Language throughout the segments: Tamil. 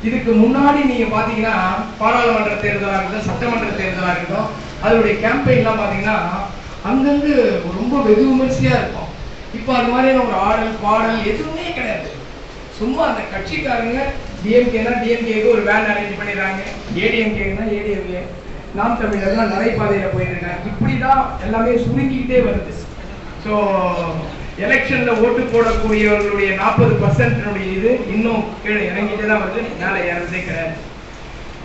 இதுக்கு முன்னாடி நீங்க பாத்தீங்கன்னா பாராளுமன்ற தேர்தலா இருக்கட்டும், சட்டமன்ற தேர்தலா இருக்கட்டும், அதனுடைய கேம்பெயின்லாம் பாத்தீங்கன்னா அங்கங்க ரொம்ப வெகு விமர்சையா இருக்கும். இப்போ அது மாதிரியான ஒரு ஆடல் பாடல் எதுவுமே கிடையாது. சும்மா அந்த கட்சிக்காரங்க டிஎம்கேனா டிஎம்கேக்கு ஒரு வேன் அரேஞ்ச் பண்ணிடுறாங்க, ஏடிஎம்கேனா ஏடிஎம்கே, நாம் தமிழர்லாம் நடைபாதையில் போயிட்டு இருக்காங்க. இப்படிதான் எல்லாமே சுருங்கிக்கிட்டே வருது. ஸோ எலெக்ஷன்ல ஓட்டு போடக்கூடியவர்களுடைய 40% இது இன்னும் கீழே இறங்கிட்டே தான் வருது, மேலே ஏறதே கிடையாது.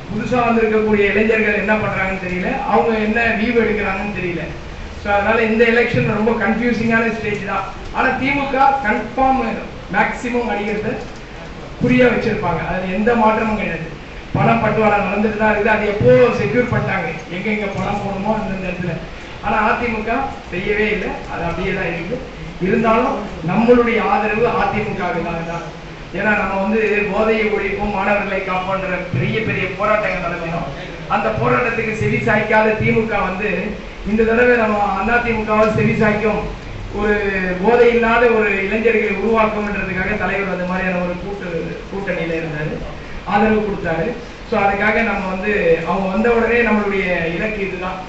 புதுசா வந்திருக்கக்கூடிய இளைஞர்கள் என்ன பண்றாங்கன்னு தெரியல, அவங்க என்ன லீவ் எடுக்கிறாங்கன்னு தெரியல. ஸோ அதனால இந்த எலெக்ஷன் ரொம்ப கன்ஃபியூசிங்கான ஸ்டேஜ் தான். ஆனால் திமுக கன்ஃபார்ம் மேக்சிமம் அடிக்கிறது புரிய வச்சிருப்பாங்க, அது எந்த மாற்றமும் கிடையாது. பணம் பட்டுவாடா நடந்துட்டு தான் இருக்குது. அது எப்போ செக்யூர் பண்ணிட்டாங்க, எங்கெங்க பணம் போகணுமோ அந்தந்த இடத்துல. ஆனால் அதிமுக செய்யவே இல்லை, அது அப்படியே தான் இருக்குது. இருந்தாலும் நம்மளுடைய ஆதரவு அதிமுகவுக்காக தான். ஏன்னா நம்ம வந்து போதையை ஒழிப்போம், மாணவர்களை காப்பாற்ற பெரிய பெரிய போராட்டங்கள் நடக்கணும். அந்த போராட்டத்துக்கு செவி சாய்க்காத திமுக வந்து இந்த தடவை நம்ம அதிமுகவை செவி சாய்க்கும் ஒரு போதை இல்லாத ஒரு இளைஞர்களை உருவாக்கும்ன்றதுக்காக தலைவர் அந்த மாதிரியான ஒரு கூட்டணியில இருந்தாரு, ஆதரவு கொடுத்தாரு. ஸோ அதுக்காக நம்ம வந்து அவங்க வந்த உடனே நம்மளுடைய இலக்கு இதுதான்,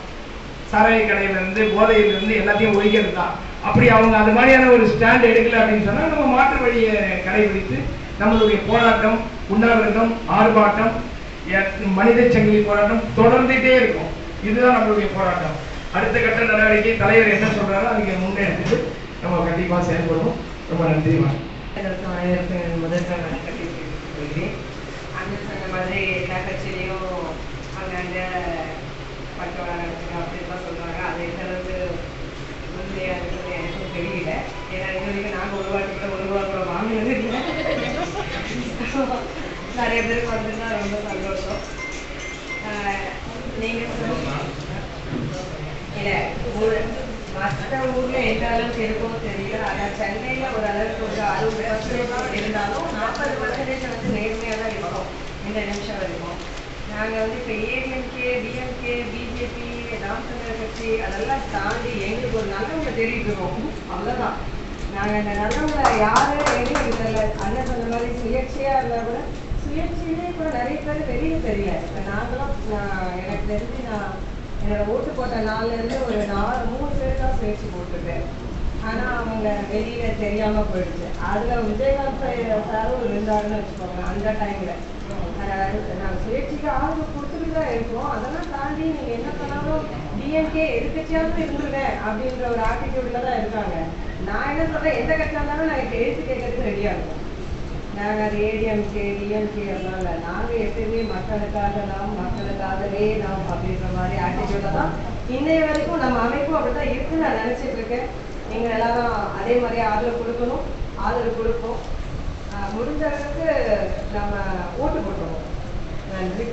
சாராய கடையில இருந்து போதையில இருந்து எல்லாத்தையும் ஒழிக்கிறது தான். அப்படி அவங்க அது மாதிரியான ஒரு ஸ்டாண்ட் எடுக்கல அப்படின்னு சொன்னா நம்ம மாற்று வழியை கடைபிடித்து நம்மளுடைய போராட்டம், உண்ணாவிரதம், ஆர்ப்பாட்டம், மனித சங்கிலி போராட்டம் தொடர்ந்துட்டே இருக்கும். இதுதான் நம்மளுடைய போராட்டம். அடுத்த கட்ட நடவடிக்கை தலைவர் என்ன சொல்றாரோ அதுக்கு முன்னெடுத்து நம்ம கண்டிப்பா செயல்படுவோம். ரொம்ப நன்றி. முதல் அந்த சொன்ன மாதிரி எல்லா கட்சியிலையும் அங்கங்க பட்டோட நடத்துங்க அப்படின்லாம் சொல்றாங்க. அது எந்த அளவுக்கு உண்மையா இருக்குன்னு எனக்கும் தெரியல. ஏன்னா இது வரைக்கும் நாங்கள் ஒரு ரூபா கூட வாங்கினது இல்லை. நிறைய பேருக்கு வந்துன்னா ரொம்ப சந்தோஷம். நீங்க இல்லை மற்ற ஊர்ல எந்த அளவுக்கு இருக்குமோ தெரியல. ஆனால் சென்னையில ஒரு அளவுக்கு ஒரு 60% இருந்தாலும் 40% வந்து நேர்மையாக தான் இருக்கும் இந்த நிமிஷம் வரைக்கும். நாங்கள் வந்து இப்போ ஏடிஎம்கே, டிஎம்கே, பிஜேபி, நாம் தமிழர் கட்சி அதெல்லாம் தாண்டி எங்களுக்கு ஒரு நல்லவங்க தேடிட்டு இருக்கோம், அவ்வளோதான். நாங்கள் இந்த நல்லவங்களை யாரு எங்களுக்கு தெரியல. அண்ணன் சொன்ன மாதிரி சுயேட்சையாக இருந்தால் கூட சுயேட்சையிலே கூட நிறைய பேர் வெளியே தெரியல. இப்போ நாங்களும் எனக்கு தெரிஞ்சு என்னோட ஓட்டு போட்ட நாள்லேருந்து ஒரு 3 பேர் தான் சுயேட்சை போட்டிருக்கேன். ஆனால் அவங்க வெளியில தெரியாமல் போயிடுச்சு. அதில் விஜயகாந்த் சாரும் இருந்தாருன்னு வச்சுக்கோங்க. அந்த டைமில் நாங்கள் சுயேட்சைக்கு ஆதரவு கொடுத்துட்டு தான் இருக்கோம். அதெல்லாம் தாண்டி நீங்கள் என்ன பண்ணாலும் டிஎம்கே எதிர்கட்சியாவது இருந்துருங்க அப்படின்ற ஒரு ஆட்டிடியூட்ல தான் இருக்காங்க. நான் என்ன சொல்கிறேன், எந்த கட்சியாக இருந்தாலும் நாங்கள் எழுத்து கேட்கறதுக்கு ரெடியாக இருக்கோம். நாங்கள் அது ஏடிஎம்கே டிஎம்கே எல்லாம் இல்லை, நாங்கள் எப்பயுமே மக்களுக்காக நாம், மக்களுக்காகவே நாம் அப்படின்ற மாதிரி ஆட்டிடியூட்ல தான் இன்னைய வரைக்கும் நம்ம அமைப்பும் அப்படிதான் இருக்குன்னு நான் நினைச்சிட்டு இருக்கேன். நீங்கள் எல்லாரும் அதே மாதிரி ஆதரவு கொடுக்கணும், ஆதரவு கொடுப்போம். முடிஞ்ச அளவுக்கு நம்ம ஓட்டு போட்டுருவோம். நன்றி.